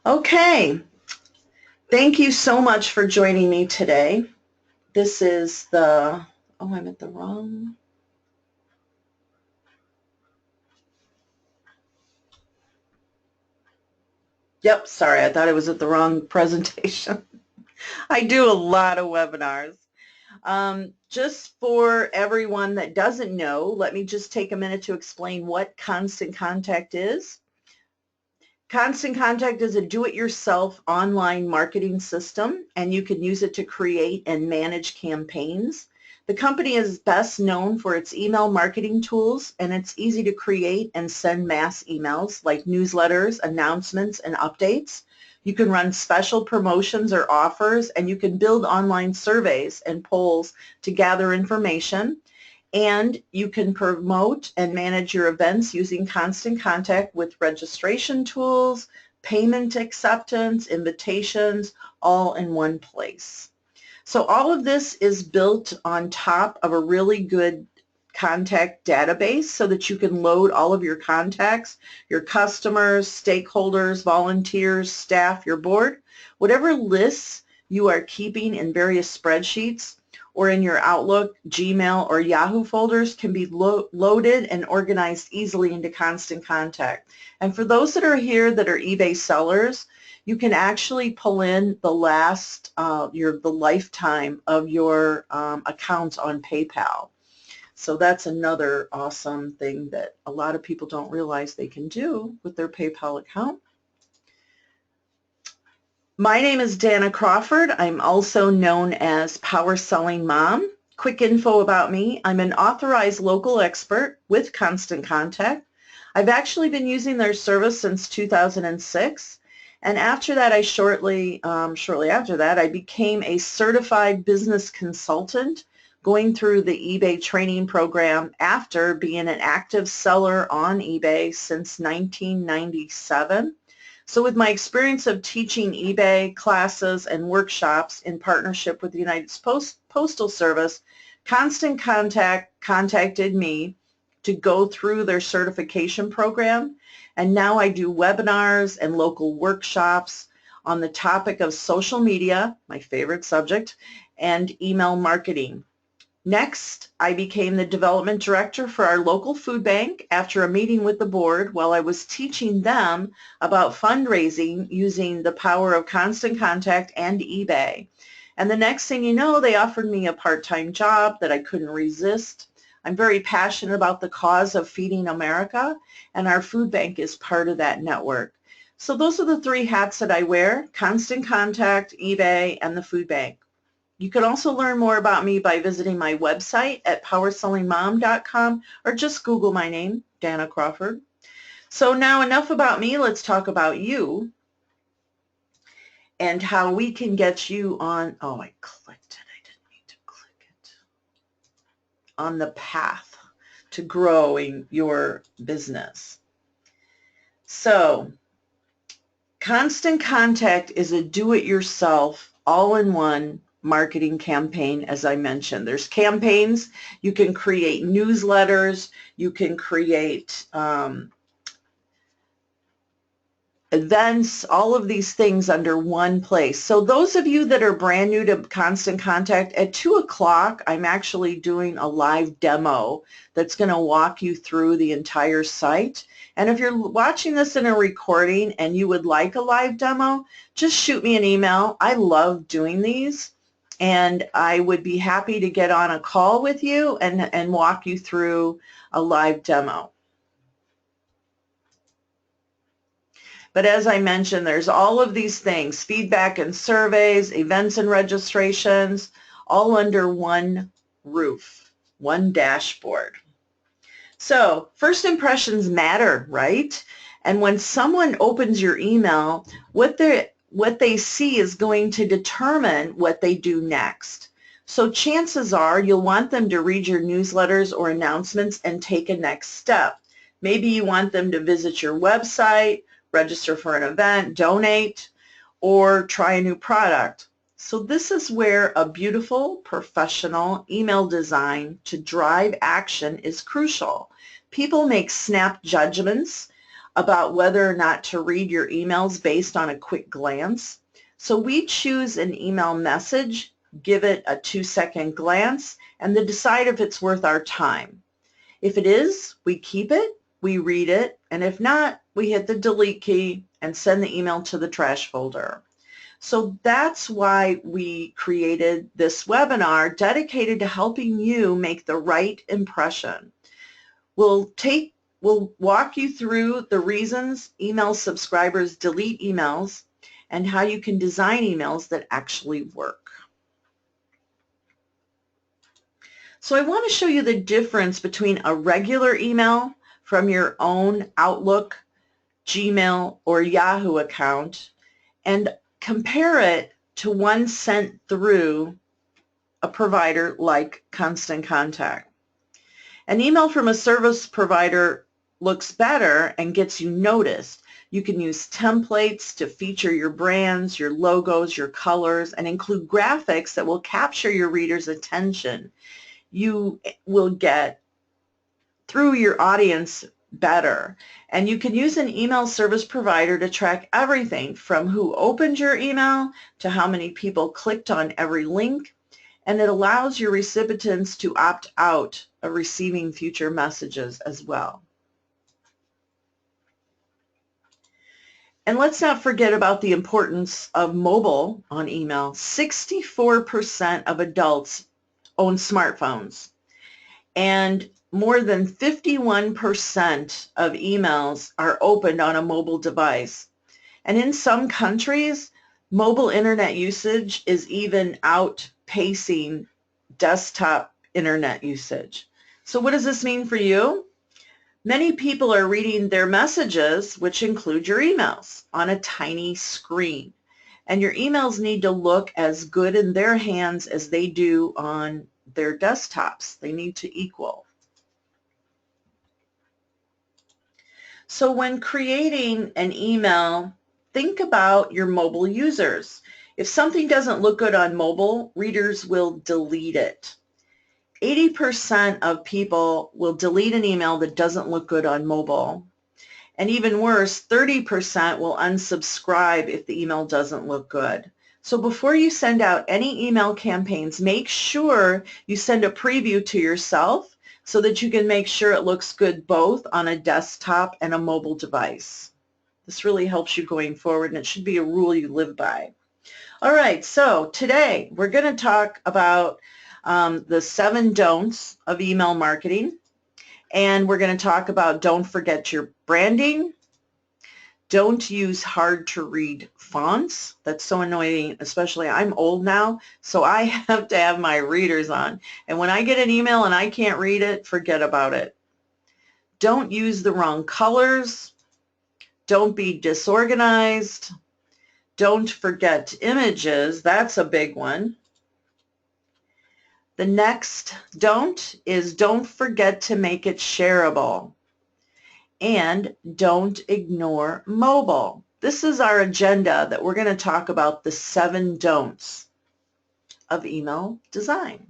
Okay, thank you so much for joining me today. This is the, oh, I'm at the wrong, yep, sorry, I thought I was at the wrong presentation. I do a lot of webinars. Just for everyone that doesn't know, let me just take a minute to explain what Constant Contact is. Constant Contact is a do-it-yourself online marketing system, and you can use it to create and manage campaigns. The company is best known for its email marketing tools, and it's easy to create and send mass emails like newsletters, announcements, and updates. You can run special promotions or offers, and you can build online surveys and polls to gather information. And you can promote and manage your events using Constant Contact with registration tools, payment acceptance, invitations, all in one place. So all of this is built on top of a really good contact database so that you can load all of your contacts, your customers, stakeholders, volunteers, staff, your board, whatever lists you are keeping in various spreadsheets or in your Outlook, Gmail, or Yahoo folders can be loaded and organized easily into Constant Contact. And for those that are here that are eBay sellers, you can actually pull in the last, the lifetime of your accounts on PayPal. So that's another awesome thing that a lot of people don't realize they can do with their PayPal account. My name is Danna Crawford. I'm also known as Power Selling Mom. Quick info about me. I'm an authorized local expert with Constant Contact. I've actually been using their service since 2006. And after that, shortly after that, I became a certified business consultant going through the eBay training program after being an active seller on eBay since 1997. So with my experience of teaching eBay classes and workshops in partnership with the United States Postal Service, Constant Contact contacted me to go through their certification program, and now I do webinars and local workshops on the topic of social media, my favorite subject, and email marketing. Next, I became the development director for our local food bank after a meeting with the board while I was teaching them about fundraising using the power of Constant Contact and eBay. And the next thing you know, they offered me a part-time job that I couldn't resist. I'm very passionate about the cause of feeding America, and our food bank is part of that network. So those are the three hats that I wear: Constant Contact, eBay, and the food bank. You can also learn more about me by visiting my website at powersellingmom.com or just Google my name, Danna Crawford. So now enough about me. Let's talk about you and how we can get you on, oh, I clicked it. I didn't mean to click it. On the path to growing your business. So Constant Contact is a do-it-yourself, all-in-one marketing campaign. As I mentioned, there's campaigns, you can create newsletters, you can create events, all of these things under one place. So those of you that are brand new to Constant Contact, at 2 o'clock I'm actually doing a live demo that's going to walk you through the entire site. And if you're watching this in a recording and you would like a live demo, just shoot me an email. I love doing these, and I would be happy to get on a call with you and walk you through a live demo. But as I mentioned, there's all of these things: feedback and surveys, events and registrations, all under one roof, one dashboard. So first impressions matter, right? And when someone opens your email, what they see is going to determine what they do next. So chances are you'll want them to read your newsletters or announcements and take a next step. Maybe you want them to visit your website, register for an event, donate, or try a new product. So this is where a beautiful, professional email design to drive action is crucial. People make snap judgments about whether or not to read your emails based on a quick glance. So we choose an email message, give it a 2-second glance, and then decide if it's worth our time. If it is, we keep it, we read it, and if not, we hit the delete key and send the email to the trash folder. So that's why we created this webinar dedicated to helping you make the right impression. We'll walk you through the reasons email subscribers delete emails and how you can design emails that actually work. So I want to show you the difference between a regular email from your own Outlook, Gmail, or Yahoo account and compare it to one sent through a provider like Constant Contact. An email from a service provider looks better and gets you noticed. You can use templates to feature your brands, your logos, your colors, and include graphics that will capture your reader's attention. You will get through your audience better. And you can use an email service provider to track everything from who opened your email to how many people clicked on every link. And it allows your recipients to opt out of receiving future messages as well. And let's not forget about the importance of mobile on email. 64% of adults own smartphones, and more than 51% of emails are opened on a mobile device. And in some countries, mobile internet usage is even outpacing desktop internet usage. So what does this mean for you? Many people are reading their messages, which include your emails, on a tiny screen. And your emails need to look as good in their hands as they do on their desktops. They need to equal. So when creating an email, think about your mobile users. If something doesn't look good on mobile, readers will delete it. 80% of people will delete an email that doesn't look good on mobile. And even worse, 30% will unsubscribe if the email doesn't look good. So before you send out any email campaigns, make sure you send a preview to yourself so that you can make sure it looks good both on a desktop and a mobile device. This really helps you going forward, and it should be a rule you live by. All right, so today we're going to talk about the 7 don'ts of email marketing, and we're going to talk about don't forget your branding. Don't use hard-to-read fonts. That's so annoying, especially I'm old now, so I have to have my readers on. And when I get an email and I can't read it, forget about it. Don't use the wrong colors. Don't be disorganized. Don't forget images. That's a big one. The next don't is don't forget to make it shareable. And don't ignore mobile. This is our agenda that we're going to talk about the 7 don'ts of email design.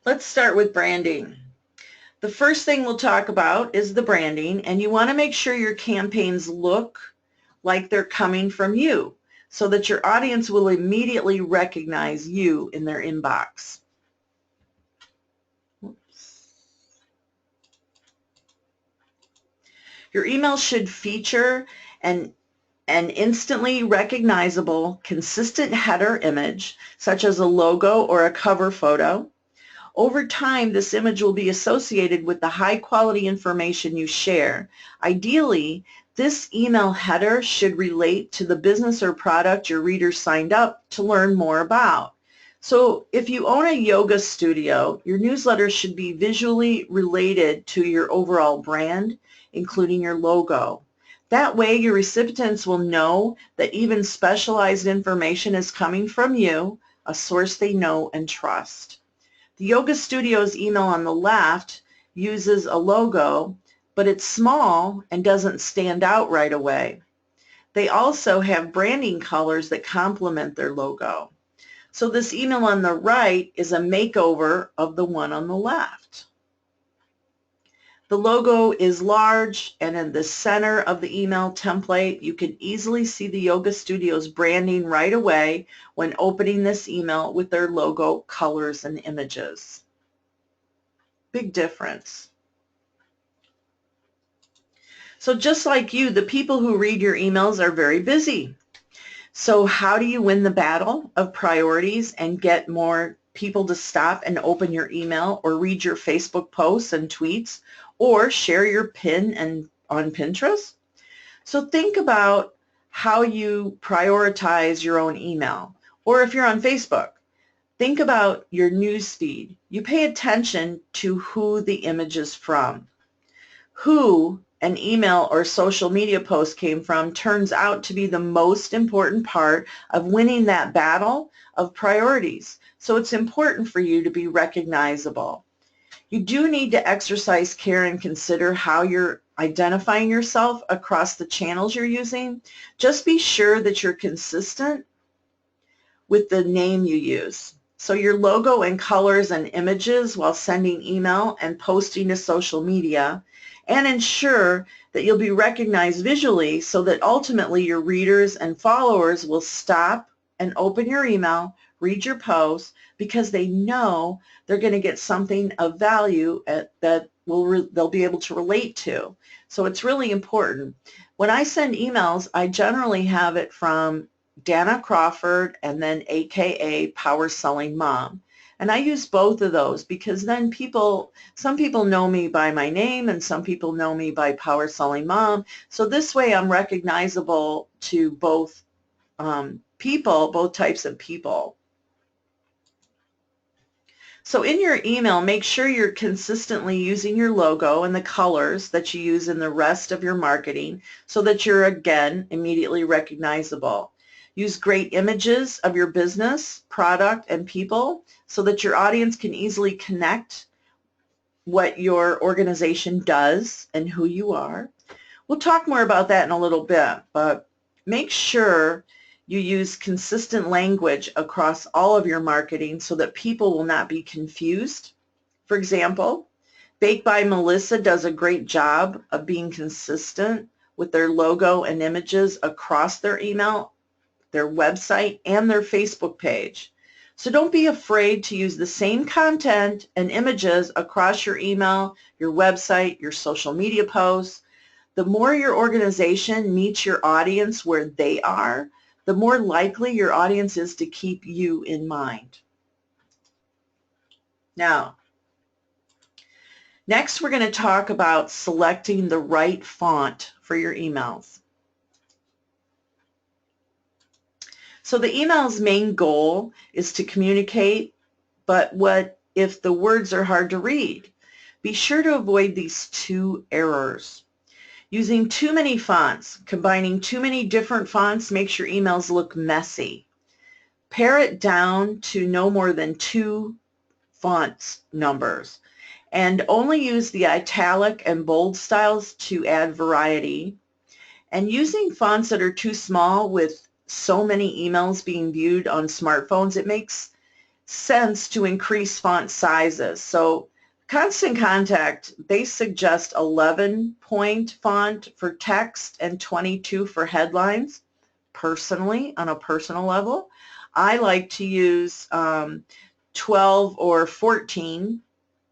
Let's start with branding. The first thing we'll talk about is the branding, and you want to make sure your campaigns look like they're coming from you so that your audience will immediately recognize you in their inbox. Your email should feature an instantly recognizable, consistent header image, such as a logo or a cover photo. Over time, this image will be associated with the high-quality information you share. Ideally, this email header should relate to the business or product your readers signed up to learn more about. So if you own a yoga studio, your newsletter should be visually related to your overall brand, including your logo. That way, your recipients will know that even specialized information is coming from you, a source they know and trust. The yoga studio's email on the left uses a logo, but it's small and doesn't stand out right away. They also have branding colors that complement their logo. So this email on the right is a makeover of the one on the left. The logo is large, and in the center of the email template, you can easily see the Yoga Studio's branding right away when opening this email with their logo, colors, and images. Big difference. So just like you, the people who read your emails are very busy. So how do you win the battle of priorities and get more people to stop and open your email or read your Facebook posts and tweets or share your pin on Pinterest? So think about how you prioritize your own email. Or if you're on Facebook, think about your news feed. You pay attention to who the image is from. Who an email or social media post came from turns out to be the most important part of winning that battle of priorities. So it's important for you to be recognizable. You do need to exercise care and consider how you're identifying yourself across the channels you're using. Just be sure that you're consistent with the name you use. So your logo and colors and images while sending email and posting to social media, and ensure that you'll be recognized visually so that ultimately your readers and followers will stop and open your email, read your post, because they know they're going to get something of value that they'll be able to relate to. So it's really important. When I send emails, I generally have it from Danna Crawford and then AKA Power Selling Mom. And I use both of those because then some people know me by my name and some people know me by Power Selling Mom. So this way I'm recognizable to both people, both types of people. So in your email, make sure you're consistently using your logo and the colors that you use in the rest of your marketing so that you're, again, immediately recognizable. Use great images of your business, product, and people so that your audience can easily connect what your organization does and who you are. We'll talk more about that in a little bit, but make sure you use consistent language across all of your marketing so that people will not be confused. For example, Bake by Melissa does a great job of being consistent with their logo and images across their email, their website, and their Facebook page. So don't be afraid to use the same content and images across your email, your website, your social media posts. The more your organization meets your audience where they are, the more likely your audience is to keep you in mind. Now, next we're going to talk about selecting the right font for your emails. So the email's main goal is to communicate, but what if the words are hard to read? Be sure to avoid these two errors. Using too many fonts, combining too many different fonts makes your emails look messy. Pare it down to no more than 2 font numbers and only use the italic and bold styles to add variety. And using fonts that are too small with so many emails being viewed on smartphones, it makes sense to increase font sizes. So Constant Contact, they suggest 11-point font for text and 22 for headlines. Personally, on a personal level, I like to use 12 or 14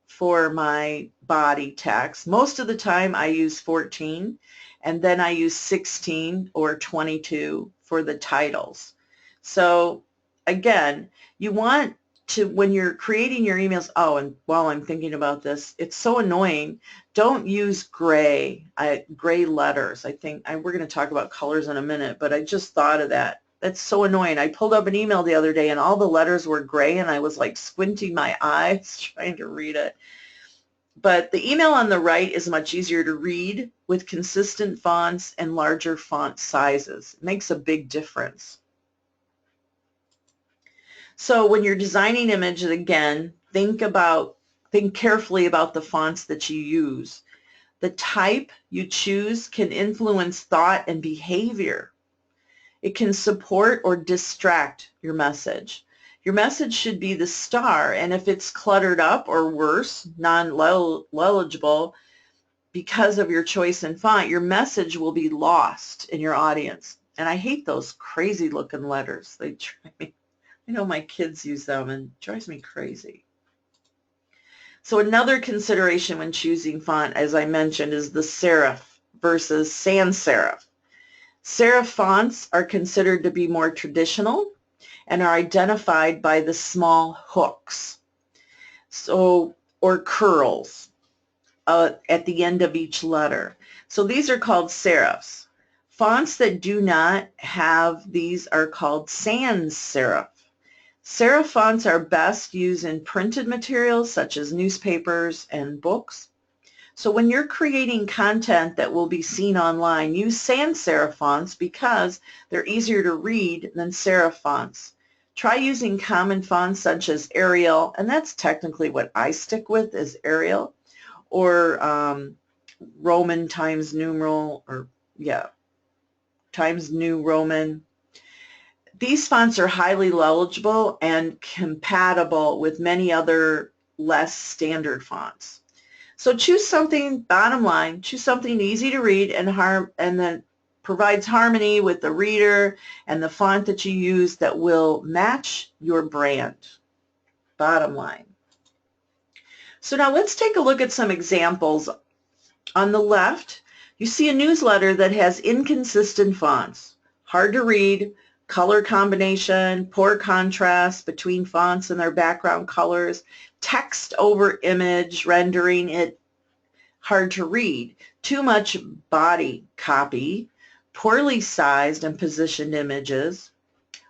for my body text. Most of the time I use 14, and then I use 16 or 22 for the titles. So again, you want to, when you're creating your emails, oh, and while I'm thinking about this, it's so annoying, don't use gray letters. I think we're going to talk about colors in a minute, but I just thought of that. That's so annoying. I pulled up an email the other day and all the letters were gray and I was like squinting my eyes trying to read it. But the email on the right is much easier to read with consistent fonts and larger font sizes. It makes a big difference. So when you're designing images, again, think carefully about the fonts that you use. The type you choose can influence thought and behavior. It can support or distract your message. Your message should be the star, and if it's cluttered up or worse, non-legible, because of your choice in font, your message will be lost in your audience. And I hate those crazy looking letters. They drive me, I know my kids use them and it drives me crazy. So another consideration when choosing font, as I mentioned, is the serif versus sans serif. Serif fonts are considered to be more traditional and are identified by the small hooks, or curls at the end of each letter. So these are called serifs. Fonts that do not have these are called sans serif. Serif fonts are best used in printed materials such as newspapers and books. So when you're creating content that will be seen online, use sans serif fonts because they're easier to read than serif fonts. Try using common fonts such as Arial, and that's technically what I stick with is Arial, or Roman Times Numeral, Times New Roman. These fonts are highly legible and compatible with many other less standard fonts. So choose something, bottom line, choose something easy to read and then provides harmony with the reader and the font that you use that will match your brand. Bottom line. So now let's take a look at some examples. On the left, you see a newsletter that has inconsistent fonts, hard to read, color combination, poor contrast between fonts and their background colors, text over image, rendering it hard to read, too much body copy, poorly sized and positioned images,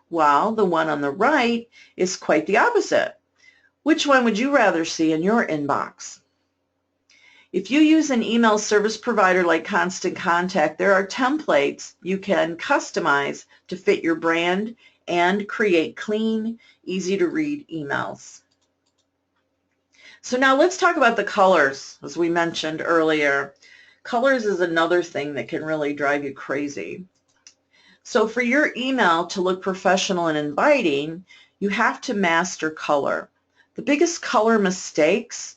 while the one on the right is quite the opposite. Which one would you rather see in your inbox? If you use an email service provider like Constant Contact, there are templates you can customize to fit your brand and create clean, easy-to-read emails. So now let's talk about the colors, as we mentioned earlier. Colors is another thing that can really drive you crazy. So for your email to look professional and inviting, you have to master color. The biggest color mistakes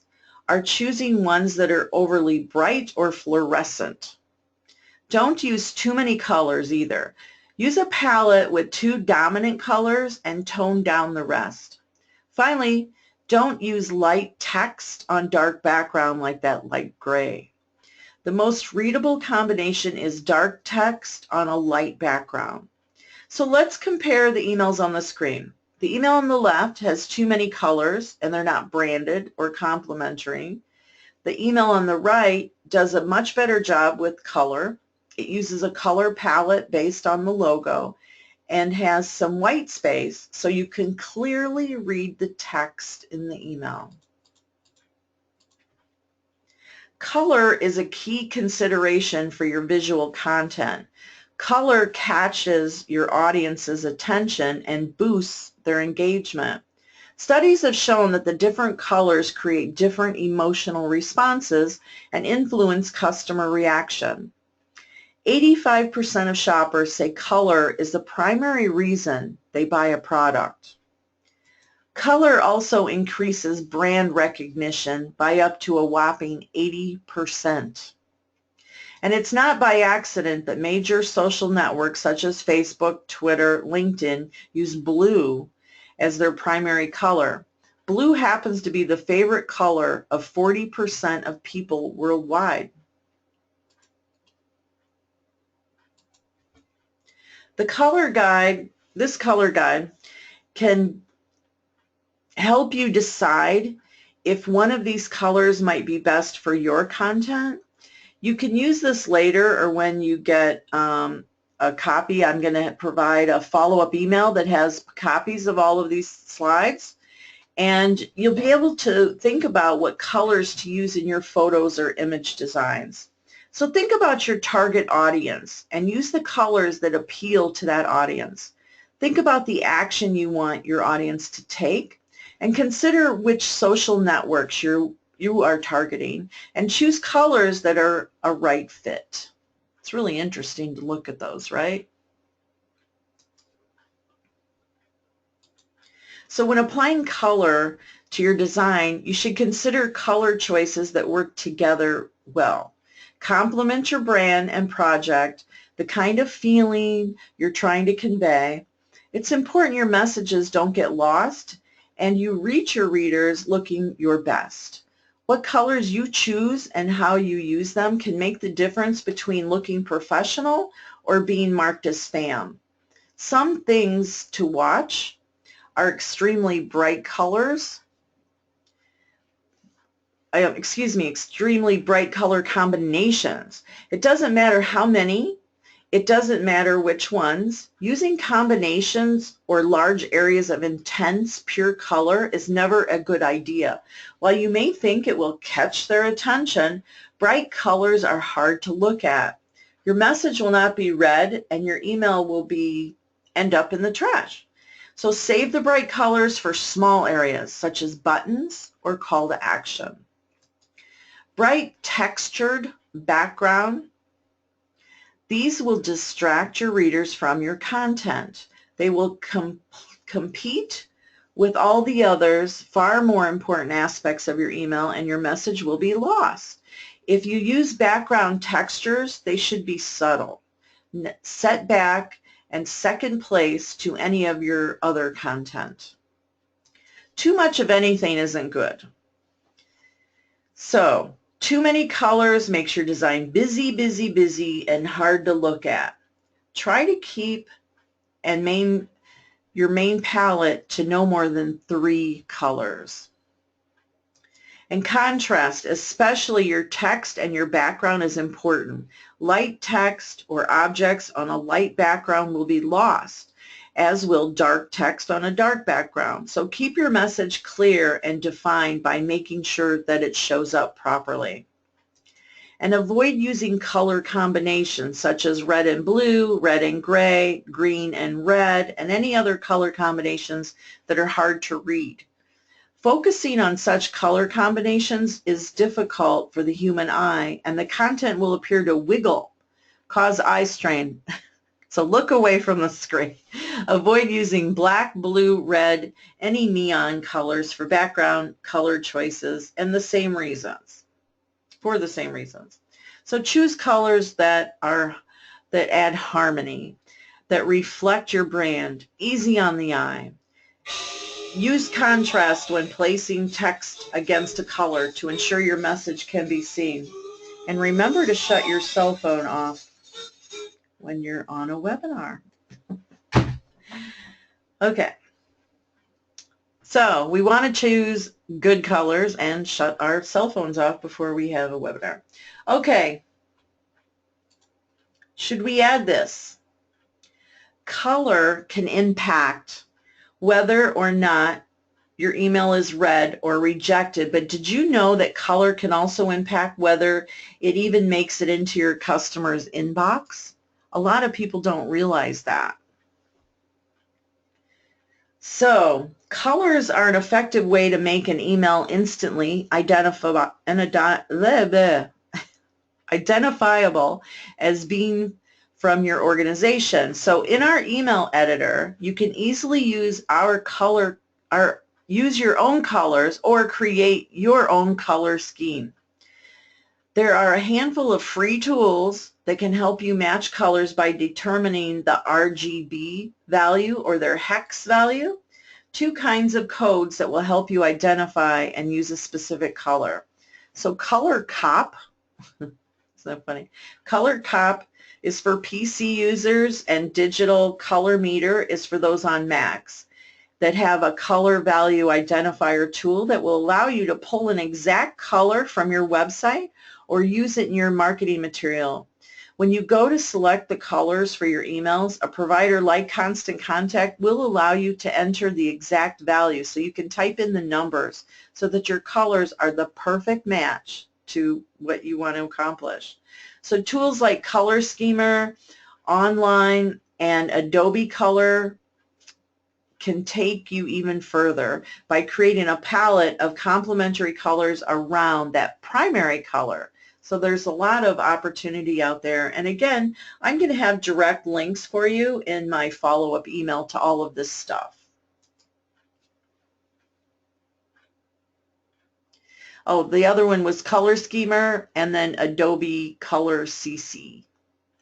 are choosing ones that are overly bright or fluorescent. Don't use too many colors either. Use a palette with 2 dominant colors and tone down the rest. Finally, don't use light text on dark background like that light gray. The most readable combination is dark text on a light background. So let's compare the emails on the screen. The email on the left has too many colors and they're not branded or complementary. The email on the right does a much better job with color. It uses a color palette based on the logo and has some white space so you can clearly read the text in the email. Color is a key consideration for your visual content. Color catches your audience's attention and boosts their engagement. Studies have shown that the different colors create different emotional responses and influence customer reaction. 85% of shoppers say color is the primary reason they buy a product. Color also increases brand recognition by up to a whopping 80%. And it's not by accident that major social networks such as Facebook, Twitter, LinkedIn use blue as their primary color. Blue happens to be the favorite color of 40% of people worldwide. This color guide can help you decide if one of these colors might be best for your content. You can use this later or when you get a copy. I'm going to provide a follow-up email that has copies of all of these slides, and you'll be able to think about what colors to use in your photos or image designs. So think about your target audience and use the colors that appeal to that audience. Think about the action you want your audience to take and consider which social networks you are targeting and choose colors that are a right fit. It's really interesting to look at those, right? So when applying color to your design, you should consider color choices that work together well. Complement your brand and project, the kind of feeling you're trying to convey. It's important your messages don't get lost and you reach your readers looking your best. What colors you choose and how you use them can make the difference between looking professional or being marked as spam. Some things to watch are extremely bright colors, extremely bright color combinations. It doesn't matter how many, it doesn't matter which ones. Using combinations or large areas of intense, pure color is never a good idea. While you may think it will catch their attention, bright colors are hard to look at. Your message will not be read and your email will end up in the trash. So save the bright colors for small areas such as buttons or call to action. Bright textured background. These will distract your readers from your content. They will compete with all the others, far more important aspects of your email, and your message will be lost. If you use background textures, they should be subtle, set back, and second place to any of your other content. Too much of anything isn't good. So, too many colors makes your design busy, busy, busy, and hard to look at. Try to keep your main palette to no more than 3 colors. And contrast, especially your text and your background, is important. Light text or objects on a light background will be lost, as will dark text on a dark background. So keep your message clear and defined by making sure that it shows up properly. And avoid using color combinations such as red and blue, red and gray, green and red, and any other color combinations that are hard to read. Focusing on such color combinations is difficult for the human eye, and the content will appear to wiggle, cause eye strain. So look away from the screen. Avoid using black, blue, red, any neon colors for background color choices, and the same reasons. For the same reasons. So choose colors that add harmony, that reflect your brand, easy on the eye. Use contrast when placing text against a color to ensure your message can be seen. And remember to shut your cell phone off when you're on a webinar. Okay. So we want to choose good colors and shut our cell phones off before we have a webinar. Okay. Should we add this? Color can impact whether or not your email is read or rejected, but did you know that color can also impact whether it even makes it into your customer's inbox? A lot of people don't realize that. So, colors are an effective way to make an email instantly identifiable as being from your organization. So in our email editor, you can easily use use your own colors or create your own color scheme. There are a handful of free tools that can help you match colors by determining the RGB value or their hex value, 2 kinds of codes that will help you identify and use a specific color. So Color Cop, isn't that funny? Color Cop is for PC users, and Digital Color Meter is for those on Macs that have a color value identifier tool that will allow you to pull an exact color from your website or use it in your marketing material. When you go to select the colors for your emails, a provider like Constant Contact will allow you to enter the exact value, so you can type in the numbers so that your colors are the perfect match to what you want to accomplish. So tools like Color Schemer, Online, and Adobe Color can take you even further by creating a palette of complementary colors around that primary color. So there's a lot of opportunity out there. And again, I'm going to have direct links for you in my follow-up email to all of this stuff. Oh, the other one was Color Schemer and then Adobe Color CC.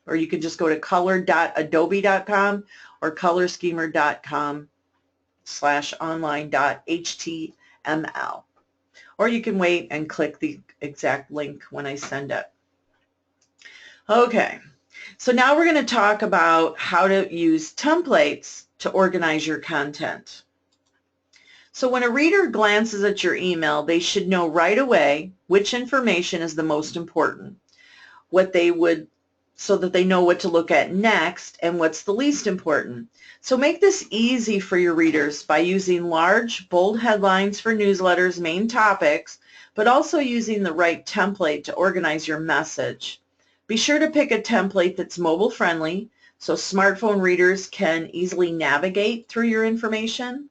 Or you could just go to color.adobe.com or colorschemer.com/online.html. Or you can wait and click the exact link when I send it. Okay, so now we're going to talk about how to use templates to organize your content. So when a reader glances at your email, they should know right away which information is the most important, so that they know what to look at next and what's the least important. So make this easy for your readers by using large, bold headlines for newsletters' main topics, but also using the right template to organize your message. Be sure to pick a template that's mobile friendly so smartphone readers can easily navigate through your information.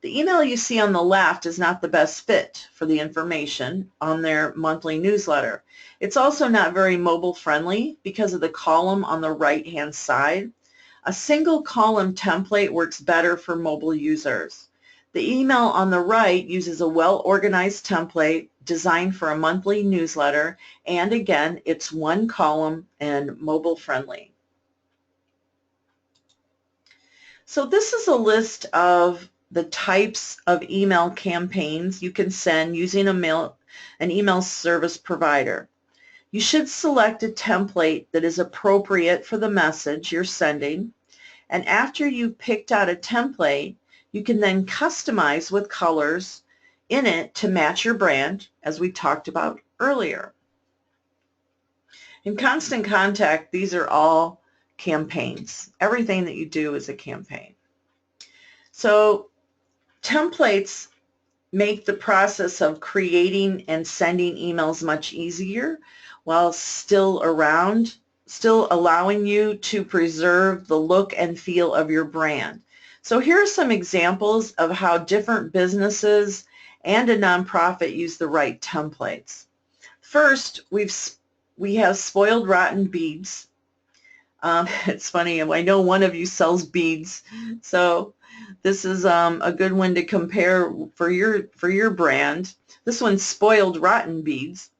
The email you see on the left is not the best fit for the information on their monthly newsletter. It's also not very mobile friendly because of the column on the right-hand side. A single column template works better for mobile users. The email on the right uses a well-organized template designed for a monthly newsletter, and again, it's one column and mobile friendly. So this is a list of the types of email campaigns you can send using an email service provider. You should select a template that is appropriate for the message you're sending, and after you've picked out a template, you can then customize with colors in it to match your brand, as we talked about earlier. In Constant Contact, these are all campaigns. Everything that you do is a campaign. So templates make the process of creating and sending emails much easier while still allowing you to preserve the look and feel of your brand. So here are some examples of how different businesses and a nonprofit use the right templates. First, we have Spoiled Rotten Beads. It's funny, I know one of you sells beads, so this is a good one to compare for your brand. This one's Spoiled Rotten Beads,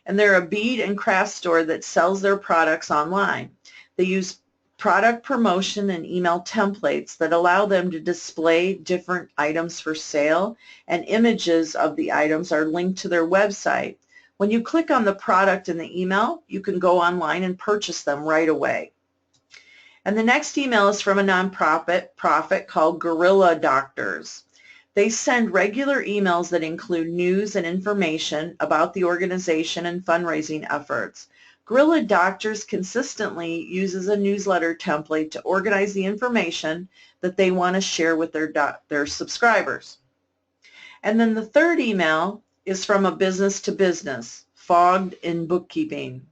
and they're a bead and craft store that sells their products online. They use product promotion and email templates that allow them to display different items for sale, and images of the items are linked to their website. When you click on the product in the email, you can go online and purchase them right away. And the next email is from a nonprofit called Gorilla Doctors. They send regular emails that include news and information about the organization and fundraising efforts. Gorilla Doctors consistently uses a newsletter template to organize the information that they want to share with their subscribers. And then the third email is from a business to business, Fogged in Bookkeeping.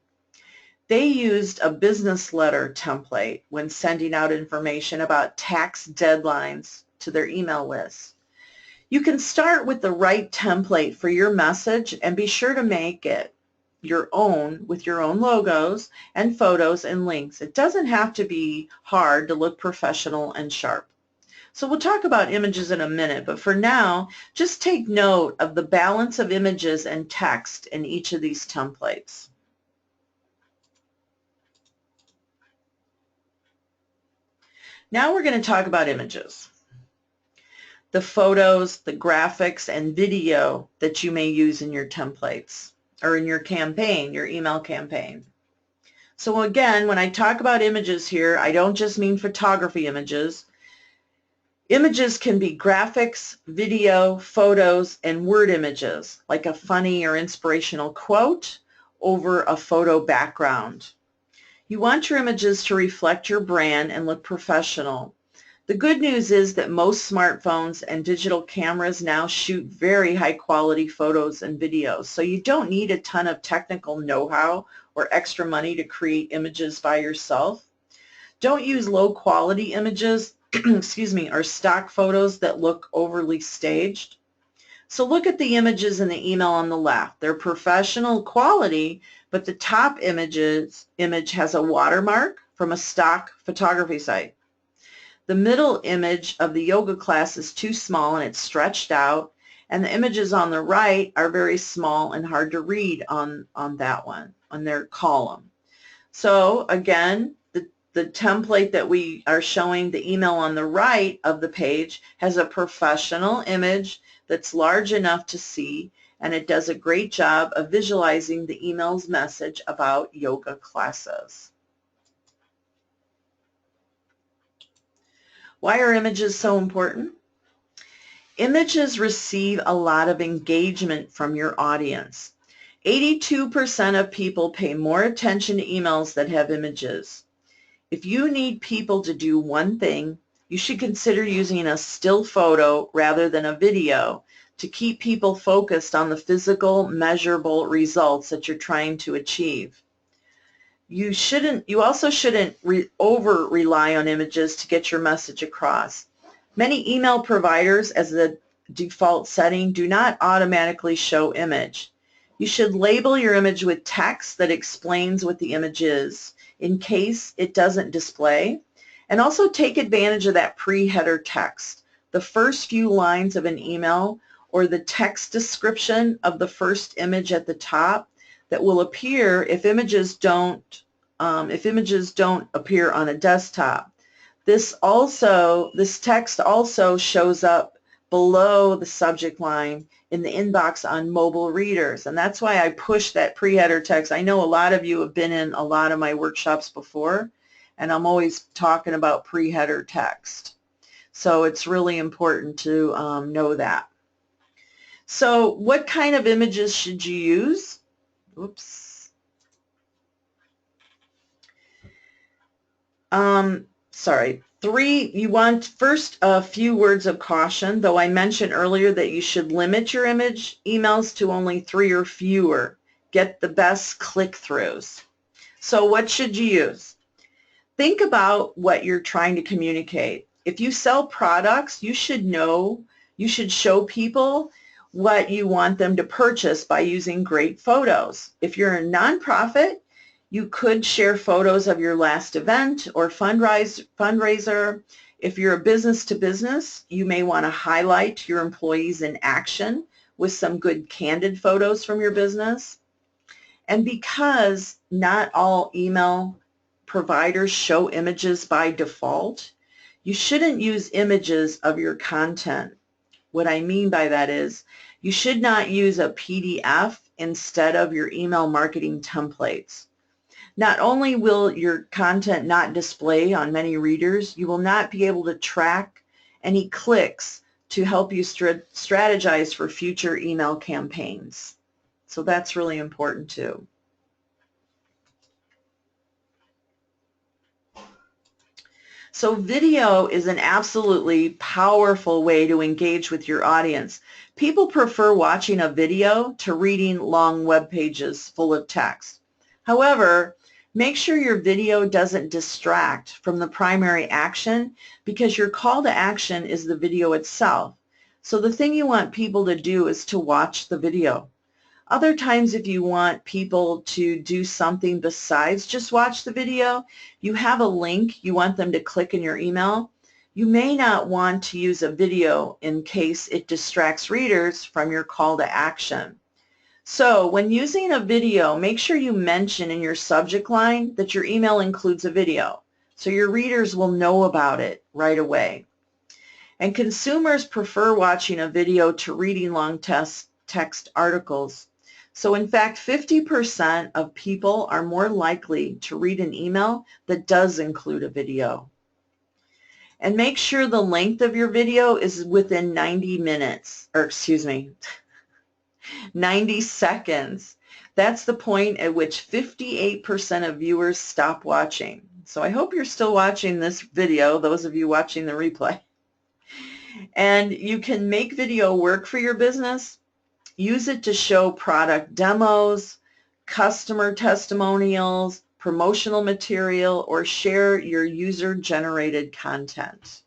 They used a business letter template when sending out information about tax deadlines to their email list. You can start with the right template for your message and be sure to make it your own with your own logos and photos and links. It doesn't have to be hard to look professional and sharp. So we'll talk about images in a minute, but for now, just take note of the balance of images and text in each of these templates. Now we're going to talk about images. The photos, the graphics, and video that you may use in your templates or in your campaign, your email campaign. So again, when I talk about images here, I don't just mean photography images. Images can be graphics, video, photos, and word images, like a funny or inspirational quote over a photo background. You want your images to reflect your brand and look professional. The good news is that most smartphones and digital cameras now shoot very high quality photos and videos, so you don't need a ton of technical know-how or extra money to create images by yourself. Don't use low quality images or stock photos that look overly staged. So look at the images in the email on the left. They're professional quality, but the top image has a watermark from a stock photography site. The middle image of the yoga class is too small and it's stretched out, And the images on the right are very small and hard to read on that one, on their column. So again, the template that we are showing, the email on the right of the page, has a professional image that's large enough to see, and it does a great job of visualizing the email's message about yoga classes. Why are images so important? Images receive a lot of engagement from your audience. 82% of people pay more attention to emails that have images. If you need people to do one thing, you should consider using a still photo rather than a video to keep people focused on the physical, measurable results that you're trying to achieve. You also shouldn't over-rely on images to get your message across. Many email providers, as the default setting, do not automatically show image. You should label your image with text that explains what the image is, in case it doesn't display, and also take advantage of that pre-header text. The first few lines of an email or the text description of the first image at the top that will appear if images don't appear on a desktop. This text also shows up below the subject line in the inbox on mobile readers, and that's why I push that pre-header text. I know a lot of you have been in a lot of my workshops before, and I'm always talking about pre-header text. So it's really important to know that. So what kind of images should you use? Oops. Sorry. You want first a few words of caution, though I mentioned earlier that you should limit your emails to only 3 or fewer. Get the best click-throughs. So what should you use? Think about what you're trying to communicate. If you sell products, you should show people what you want them to purchase by using great photos. If you're a nonprofit, you could share photos of your last event or fundraiser. If you're a business-to-business, you may want to highlight your employees in action with some good candid photos from your business. And because not all email providers show images by default, you shouldn't use images of your content. What I mean by that is you should not use a PDF instead of your email marketing templates. Not only will your content not display on many readers, you will not be able to track any clicks to help you strategize for future email campaigns. So that's really important too. So video is an absolutely powerful way to engage with your audience. People prefer watching a video to reading long web pages full of text. However, make sure your video doesn't distract from the primary action, because your call to action is the video itself. So the thing you want people to do is to watch the video. Other times, if you want people to do something besides just watch the video, you have a link you want them to click in your email. You may not want to use a video in case it distracts readers from your call to action. So when using a video, make sure you mention in your subject line that your email includes a video, so your readers will know about it right away. And consumers prefer watching a video to reading long text articles. So in fact, 50% of people are more likely to read an email that does include a video. And make sure the length of your video is within 90 seconds. That's the point at which 58% of viewers stop watching. So I hope you're still watching this video, those of you watching the replay. And you can make video work for your business. Use it to show product demos, customer testimonials, promotional material, or share your user-generated content.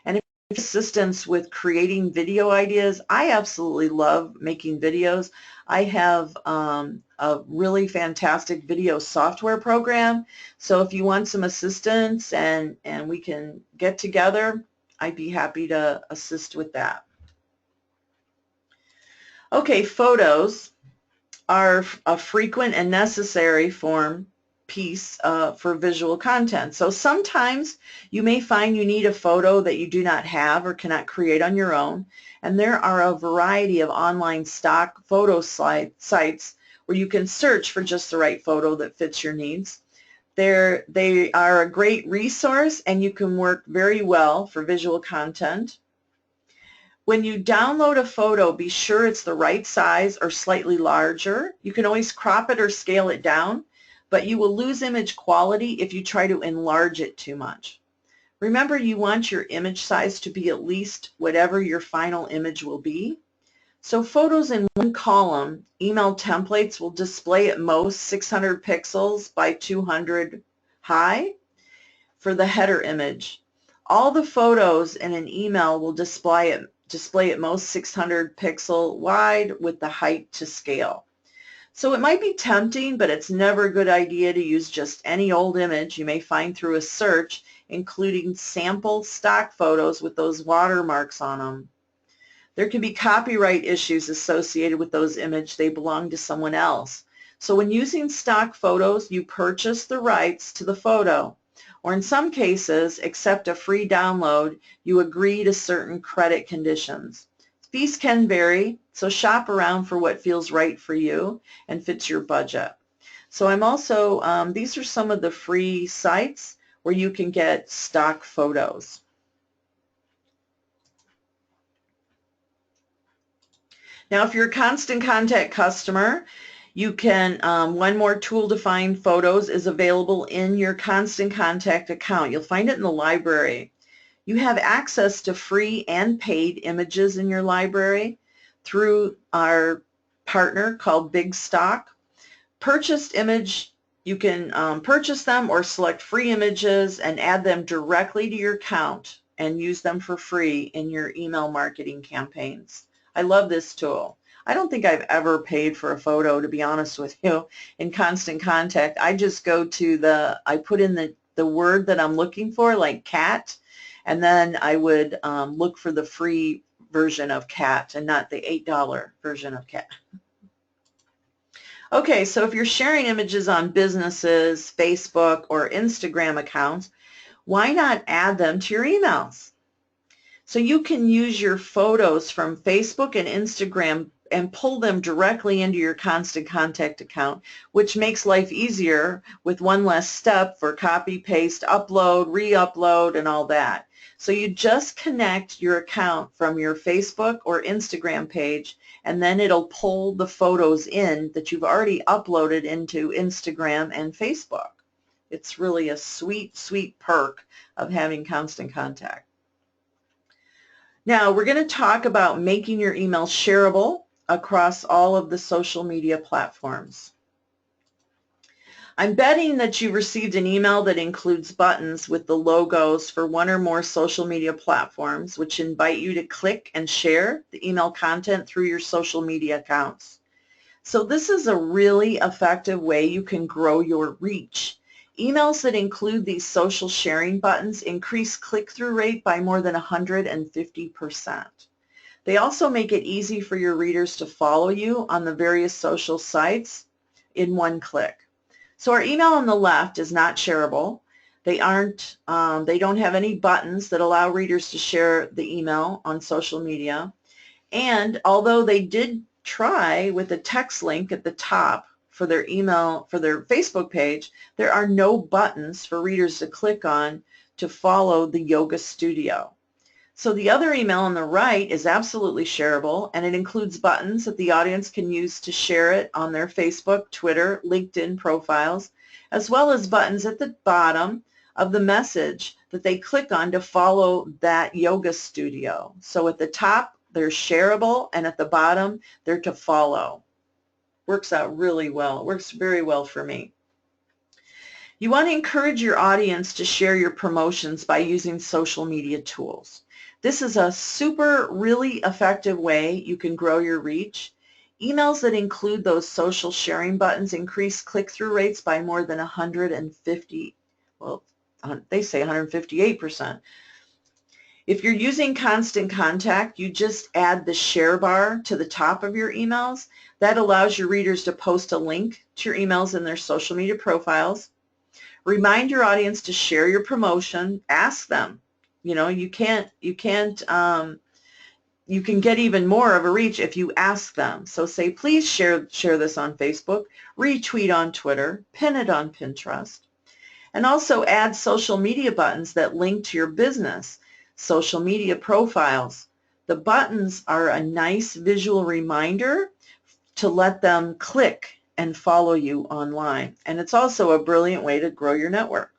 And if you need assistance with creating video ideas, I absolutely love making videos. I have a really fantastic video software program. So if you want some assistance and we can get together, I'd be happy to assist with that. Okay, photos are a frequent and necessary piece for visual content. So sometimes you may find you need a photo that you do not have or cannot create on your own, and there are a variety of online stock photo sites where you can search for just the right photo that fits your needs. They are a great resource, and you can work very well for visual content. When you download a photo, be sure it's the right size or slightly larger. You can always crop it or scale it down, but you will lose image quality if you try to enlarge it too much. Remember, you want your image size to be at least whatever your final image will be. So photos in one column, email templates will display at most 600 pixels by 200 high for the header image. All the photos in an email will display at most 600 pixel wide with the height to scale. So it might be tempting, but it's never a good idea to use just any old image you may find through a search, including sample stock photos with those watermarks on them. There can be copyright issues associated with those images. They belong to someone else. So when using stock photos, you purchase the rights to the photo, or in some cases, accept a free download. You agree to certain credit conditions. Fees can vary, so shop around for what feels right for you and fits your budget. So I'm also, these are some of the free sites where you can get stock photos. Now, if you're a Constant Contact customer, you can, one more tool to find photos is available in your Constant Contact account. You'll find it in the library. You have access to free and paid images in your library through our partner called Big Stock. Purchased image, you can purchase them or select free images and add them directly to your account and use them for free in your email marketing campaigns. I love this tool. I don't think I've ever paid for a photo, to be honest with you, in Constant Contact. I just go to I put in the word that I'm looking for, like cat, and then I would look for the free version of cat and not the $8 version of cat. Okay, so if you're sharing images on businesses, Facebook, or Instagram accounts, why not add them to your emails? So you can use your photos from Facebook and Instagram and pull them directly into your Constant Contact account, which makes life easier with one less step for copy, paste, upload, re-upload, and all that. So you just connect your account from your Facebook or Instagram page, and then it'll pull the photos in that you've already uploaded into Instagram and Facebook. It's really a sweet, sweet perk of having Constant Contact. Now, we're going to talk about making your email shareable across all of the social media platforms. I'm betting that you received an email that includes buttons with the logos for one or more social media platforms, which invite you to click and share the email content through your social media accounts. So this is a really effective way you can grow your reach. Emails that include these social sharing buttons increase click-through rate by more than 150%. They also make it easy for your readers to follow you on the various social sites in one click. So our email on the left is not shareable. They don't have any buttons that allow readers to share the email on social media. And although they did try with a text link at the top for their email, for their Facebook page, there are no buttons for readers to click on to follow the yoga studio. So the other email on the right is absolutely shareable, and it includes buttons that the audience can use to share it on their Facebook, Twitter, LinkedIn profiles, as well as buttons at the bottom of the message that they click on to follow that yoga studio. So at the top, they're shareable, and at the bottom, they're to follow. Works out really well. It works very well for me. You want to encourage your audience to share your promotions by using social media tools. This is a really effective way you can grow your reach. Emails that include those social sharing buttons increase click-through rates by more than 150, well, they say 158%. If you're using Constant Contact, you just add the share bar to the top of your emails. That allows your readers to post a link to your emails in their social media profiles. Remind your audience to share your promotion. Ask them. You know, you can get even more of a reach if you ask them. So say, please share this on Facebook, retweet on Twitter, pin it on Pinterest. And also add social media buttons that link to your business, social media profiles. The buttons are a nice visual reminder to let them click and follow you online. And it's also a brilliant way to grow your network.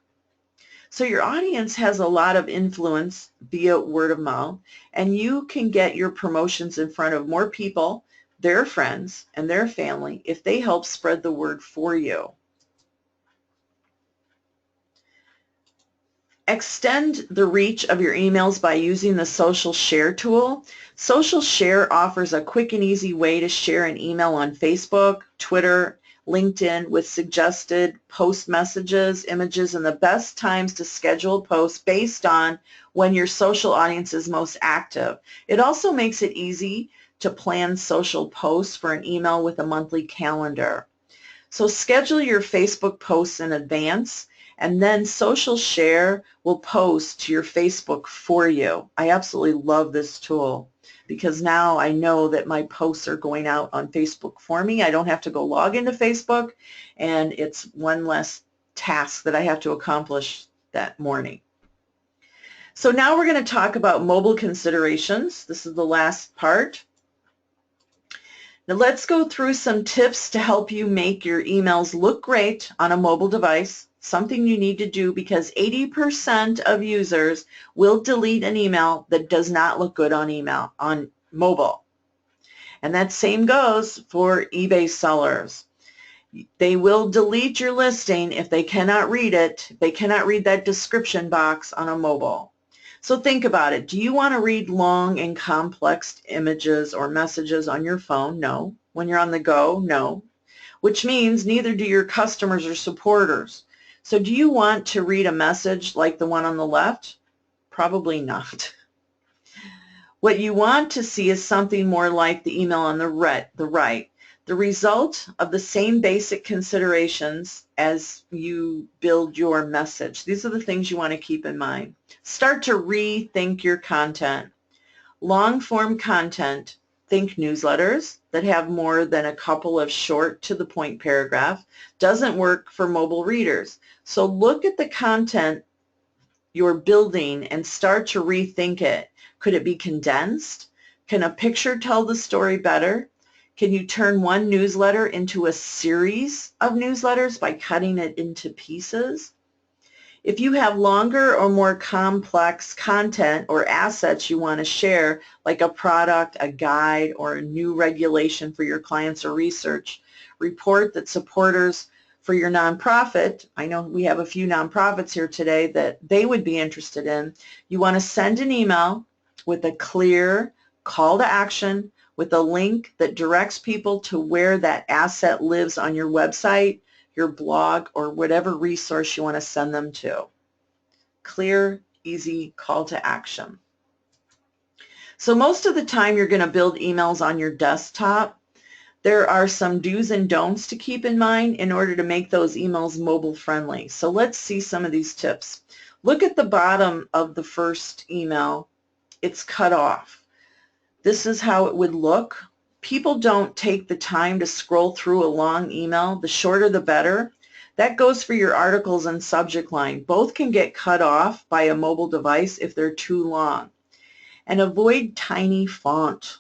So your audience has a lot of influence via word of mouth, and you can get your promotions in front of more people, their friends, and their family if they help spread the word for you. Extend the reach of your emails by using the Social Share tool. Social Share offers a quick and easy way to share an email on Facebook, Twitter, LinkedIn with suggested post messages, images, and the best times to schedule posts based on when your social audience is most active. It also makes it easy to plan social posts for an email with a monthly calendar. So schedule your Facebook posts in advance, and then Social Share will post to your Facebook for you. I absolutely love this tool because now I know that my posts are going out on Facebook for me. I don't have to go log into Facebook, and it's one less task that I have to accomplish that morning. So now we're going to talk about mobile considerations. This is the last part. Now let's go through some tips to help you make your emails look great on a mobile device, something you need to do because 80% of users will delete an email that does not look good on mobile. And that same goes for eBay sellers. They will delete your listing if they cannot read it. They cannot read that description box on a mobile. So think about it. Do you want to read long and complex images or messages on your phone? No. When you're on the go? No. Which means neither do your customers or supporters. So do you want to read a message like the one on the left? Probably not. What you want to see is something more like the email on the right, the result of the same basic considerations as you build your message. These are the things you want to keep in mind. Start to rethink your content. Long-form content, think newsletters that have more than a couple of short to-the-point paragraphs, doesn't work for mobile readers. So look at the content you're building and start to rethink it. Could it be condensed? Can a picture tell the story better? Can you turn one newsletter into a series of newsletters by cutting it into pieces? If you have longer or more complex content or assets you want to share, like a product, a guide, or a new regulation for your clients or research, report that supporters for your nonprofit, I know we have a few nonprofits here today that they would be interested in, you want to send an email with a clear call to action with a link that directs people to where that asset lives on your website, your blog, or whatever resource you want to send them to. Clear, easy call to action. So most of the time you're going to build emails on your desktop. There are some do's and don'ts to keep in mind in order to make those emails mobile friendly. So let's see some of these tips. Look at the bottom of the first email. It's cut off. This is how it would look. People don't take the time to scroll through a long email. The shorter the better. That goes for your articles and subject line. Both can get cut off by a mobile device if they're too long. And avoid tiny font.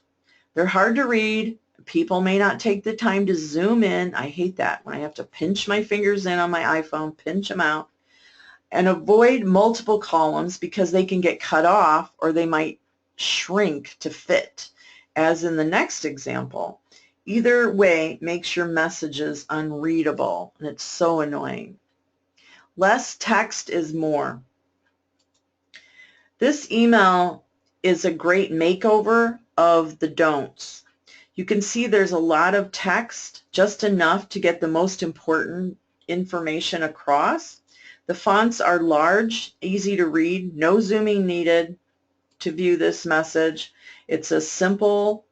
They're hard to read. People may not take the time to zoom in. I hate that when I have to pinch my fingers in on my iPhone, pinch them out. And avoid multiple columns because they can get cut off or they might shrink to fit, as in the next example. Either way makes your messages unreadable, and it's so annoying. Less text is more. This email is a great makeover of the don'ts. You can see there's a lot of text, just enough to get the most important information across. The fonts are large, easy to read, no zooming needed, to view this message. It's a simple,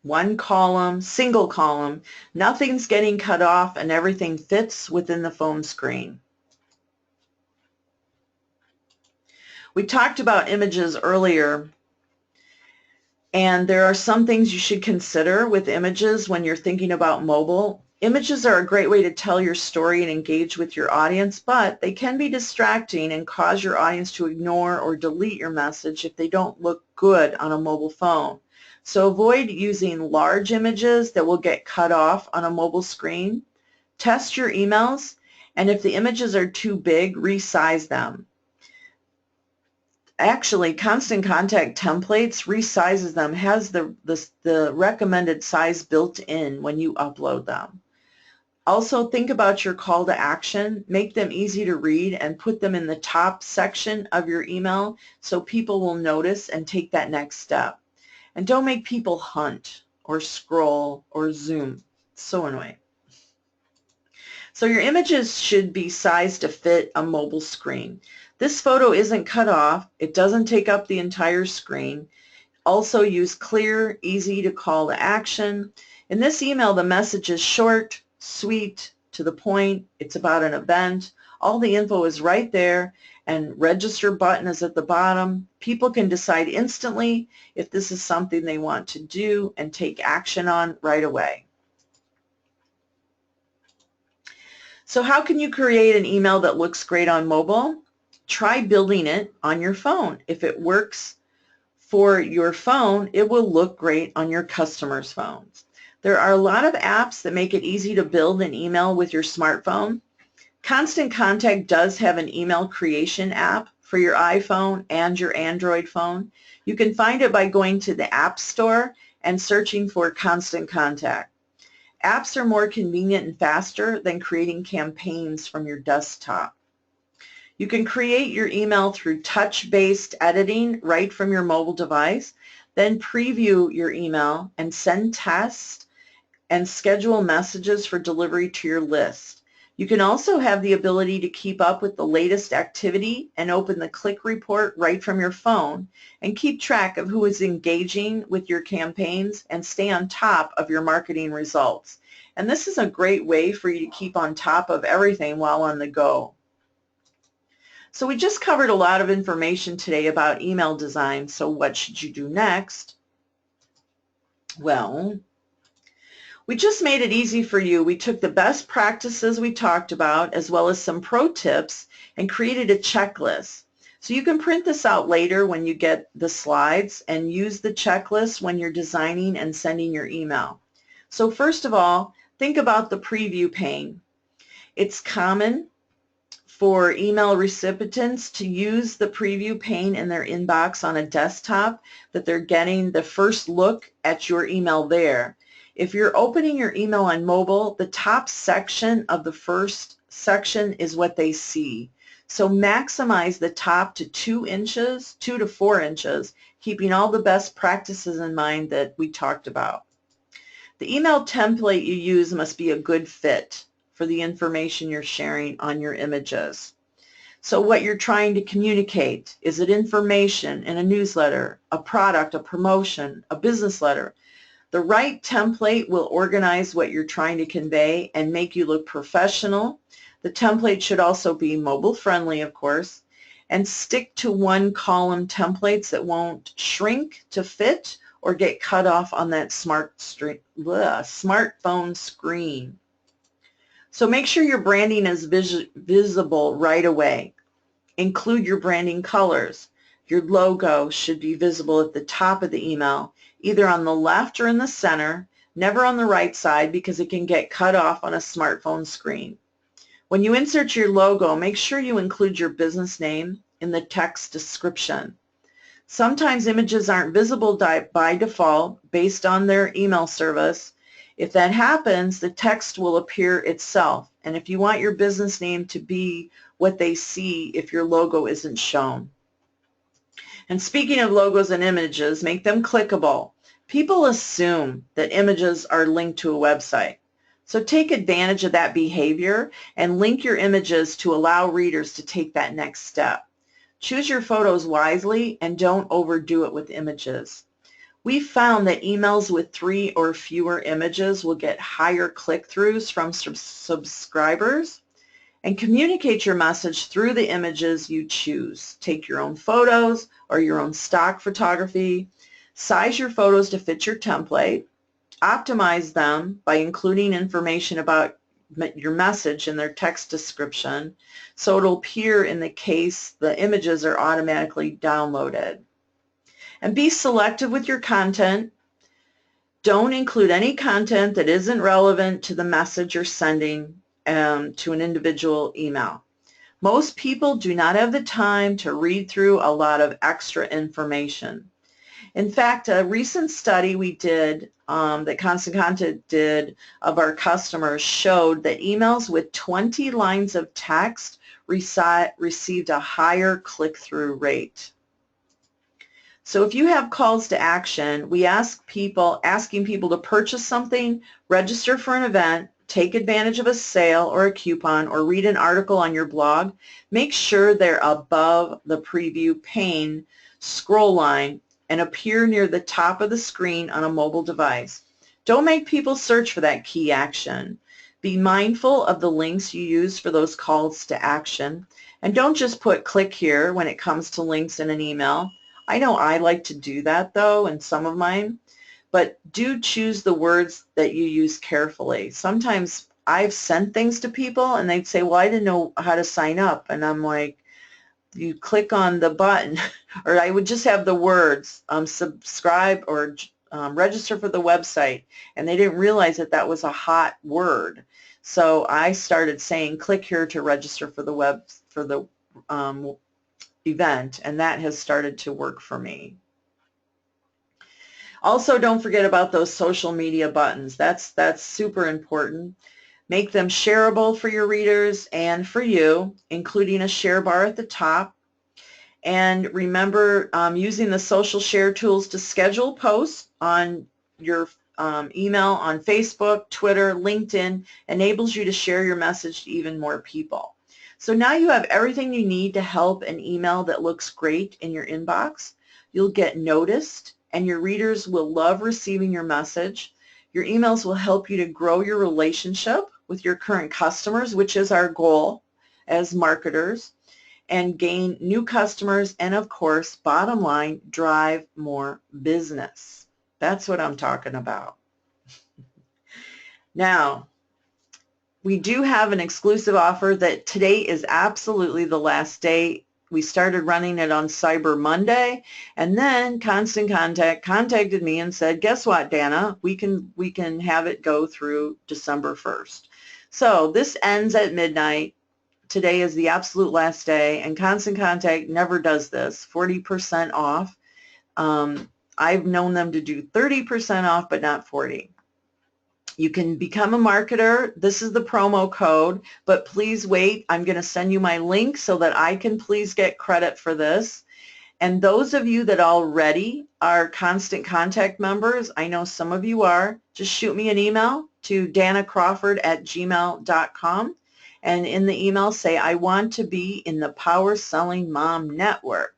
one column, single column. Nothing's getting cut off and everything fits within the phone screen. We talked about images earlier, and there are some things you should consider with images when you're thinking about mobile. Images are a great way to tell your story and engage with your audience, but they can be distracting and cause your audience to ignore or delete your message if they don't look good on a mobile phone. So avoid using large images that will get cut off on a mobile screen. Test your emails, and if the images are too big, resize them. Actually, Constant Contact Templates resizes them, has the recommended size built in when you upload them. Also, think about your call to action. Make them easy to read and put them in the top section of your email so people will notice and take that next step. And don't make people hunt or scroll or zoom. It's so annoying. So your images should be sized to fit a mobile screen. This photo isn't cut off. It doesn't take up the entire screen. Also use clear, easy to call to action. In this email, the message is short, sweet, to the point. It's about an event. All the info is right there, and register button is at the bottom. People can decide instantly if this is something they want to do and take action on right away. So how can you create an email that looks great on mobile? Try building it on your phone. If it works for your phone, it will look great on your customers' phones. There are a lot of apps that make it easy to build an email with your smartphone. Constant Contact does have an email creation app for your iPhone and your Android phone. You can find it by going to the App Store and searching for Constant Contact. Apps are more convenient and faster than creating campaigns from your desktop. You can create your email through touch-based editing right from your mobile device, then preview your email and send tests and schedule messages for delivery to your list. You can also have the ability to keep up with the latest activity and open the click report right from your phone and keep track of who is engaging with your campaigns and stay on top of your marketing results. And this is a great way for you to keep on top of everything while on the go. So we just covered a lot of information today about email design. So what should you do next? Well, we just made it easy for you. We took the best practices we talked about as well as some pro tips and created a checklist. So you can print this out later when you get the slides and use the checklist when you're designing and sending your email. So first of all, think about the preview pane. It's common for email recipients to use the preview pane in their inbox on a desktop, that they're getting the first look at your email there. If you're opening your email on mobile, the top section of the first section is what they see. So maximize the top to 2 inches, 2 to 4 inches, keeping all the best practices in mind that we talked about. The email template you use must be a good fit for the information you're sharing on your images. So what you're trying to communicate, is it information in a newsletter, a product, a promotion, a business letter? The right template will organize what you're trying to convey and make you look professional. The template should also be mobile friendly, of course, and stick to one column templates that won't shrink to fit or get cut off on that smartphone screen. So make sure your branding is visible right away. Include your branding colors. Your logo should be visible at the top of the email, either on the left or in the center, never on the right side because it can get cut off on a smartphone screen. When you insert your logo, make sure you include your business name in the text description. Sometimes images aren't visible by default based on their email service. If that happens, the text will appear itself. And if you want your business name to be what they see if your logo isn't shown. And speaking of logos and images, make them clickable. People assume that images are linked to a website. So take advantage of that behavior and link your images to allow readers to take that next step. Choose your photos wisely and don't overdo it with images. We found that emails with 3 or fewer images will get higher click-throughs from subscribers. And communicate your message through the images you choose. Take your own photos or your own stock photography. Size your photos to fit your template. Optimize them by including information about your message in their text description so it'll appear in the case the images are automatically downloaded. And be selective with your content. Don't include any content that isn't relevant to the message you're sending to an individual email. Most people do not have the time to read through a lot of extra information. In fact, a recent study we did that Constant Contact did of our customers showed that emails with 20 lines of text received a higher click-through rate. So if you have calls to action, we asking people to purchase something, register for an event, take advantage of a sale or a coupon, or read an article on your blog, make sure they're above the preview pane scroll line and appear near the top of the screen on a mobile device. Don't make people search for that key action. Be mindful of the links you use for those calls to action, and don't just put click here when it comes to links in an email. I know I like to do that though in some of mine. But do choose the words that you use carefully. Sometimes I've sent things to people and they'd say, well, I didn't know how to sign up. And I'm like, you click on the button, or I would just have the words, subscribe or register for the website. And they didn't realize that that was a hot word. So I started saying, click here to register for the event. And that has started to work for me. Also, don't forget about those social media buttons. That's super important. Make them shareable for your readers and for you, including a share bar at the top. And remember, using the social share tools to schedule posts on your email on Facebook, Twitter, LinkedIn enables you to share your message to even more people. So now you have everything you need to help an email that looks great in your inbox. You'll get noticed, and your readers will love receiving your message. Your emails will help you to grow your relationship with your current customers, which is our goal as marketers, and gain new customers, and of course, bottom line, drive more business. That's what I'm talking about. Now, we do have an exclusive offer that today is absolutely the last day. We started running it on Cyber Monday, and then Constant Contact contacted me and said, guess what, Danna, we can have it go through December 1st. So this ends at midnight. Today is the absolute last day, and Constant Contact never does this, 40% off. I've known them to do 30% off, but not 40. You can become a marketer. This is the promo code, but please wait. I'm going to send you my link so that I can please get credit for this. And those of you that already are Constant Contact members, I know some of you are, just shoot me an email to dannacrawford@gmail.com. And in the email say, I want to be in the Power Selling Mom Network.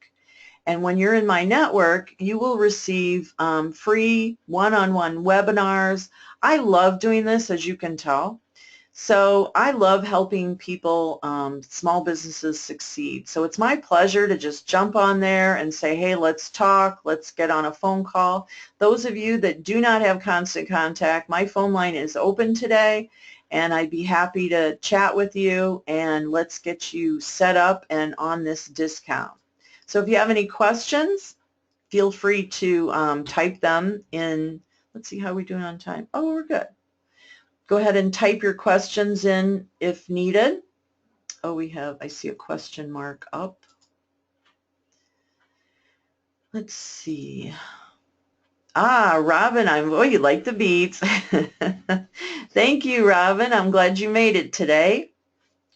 And when you're in my network, you will receive free one-on-one webinars. I love doing this, as you can tell. So I love helping people, small businesses succeed. So it's my pleasure to just jump on there and say, hey, let's talk. Let's get on a phone call. Those of you that do not have Constant Contact, my phone line is open today, and I'd be happy to chat with you, and let's get you set up and on this discount. So if you have any questions, feel free to type them in. Let's see how we're doing on time. Oh, we're good. Go ahead and type your questions in if needed. Oh, I see a question mark up. Let's see. Ah, Robin, oh, you like the beats. Thank you, Robin. I'm glad you made it today.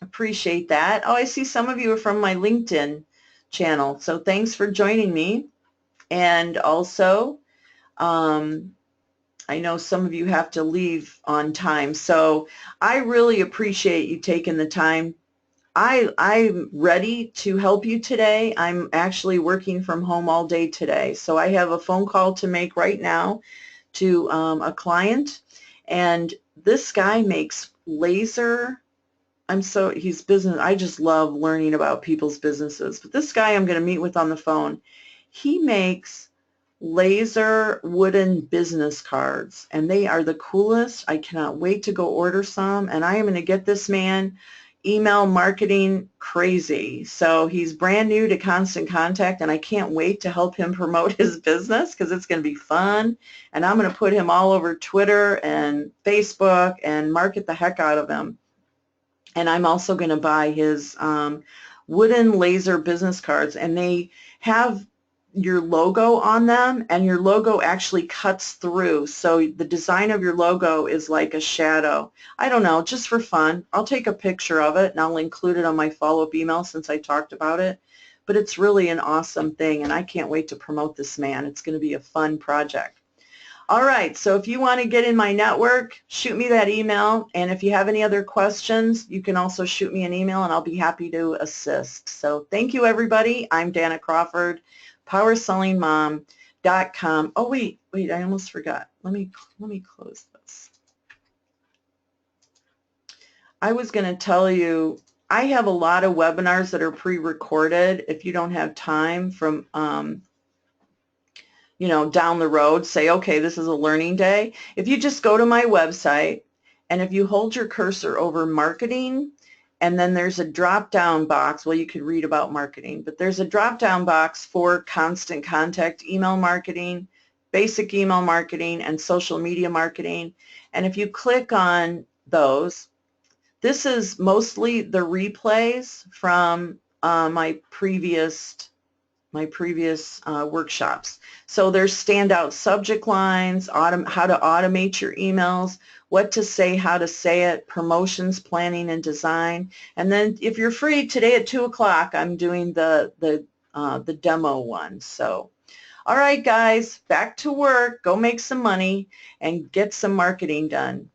Appreciate that. Oh, I see some of you are from my LinkedIn channel, so thanks for joining me. And also, I know some of you have to leave on time, so I really appreciate you taking the time I'm ready to help you today. I'm actually working from home all day today. So I have a phone call to make right now to a client, and this guy makes laser. He's business. I just love learning about people's businesses. But this guy I'm going to meet with on the phone, he makes laser wooden business cards, and they are the coolest. I cannot wait to go order some, and I am going to get this man email marketing crazy. So he's brand new to Constant Contact, and I can't wait to help him promote his business because it's going to be fun, and I'm going to put him all over Twitter and Facebook and market the heck out of him. And I'm also going to buy his wooden laser business cards, and they have your logo on them, and your logo actually cuts through. So the design of your logo is like a shadow. I don't know, just for fun. I'll take a picture of it, and I'll include it on my follow-up email since I talked about it. But it's really an awesome thing, and I can't wait to promote this man. It's going to be a fun project. All right, so if you want to get in my network, shoot me that email, and if you have any other questions, you can also shoot me an email, and I'll be happy to assist. So thank you, everybody. I'm Danna Crawford, powersellingmom.com. Oh, wait, I almost forgot. Let me close this. I was going to tell you, I have a lot of webinars that are pre-recorded. If you don't have time from down the road, say, okay, this is a learning day. If you just go to my website, and if you hold your cursor over marketing, and then there's a drop-down box, well, you could read about marketing, but there's a drop-down box for Constant Contact email marketing, basic email marketing, and social media marketing. And if you click on those, this is mostly the replays from my previous workshops. So there's standout subject lines, how to automate your emails, what to say, how to say it, promotions, planning, and design. And then if you're free today at 2 o'clock, I'm doing the demo one. So, all right, guys, back to work. Go make some money and get some marketing done.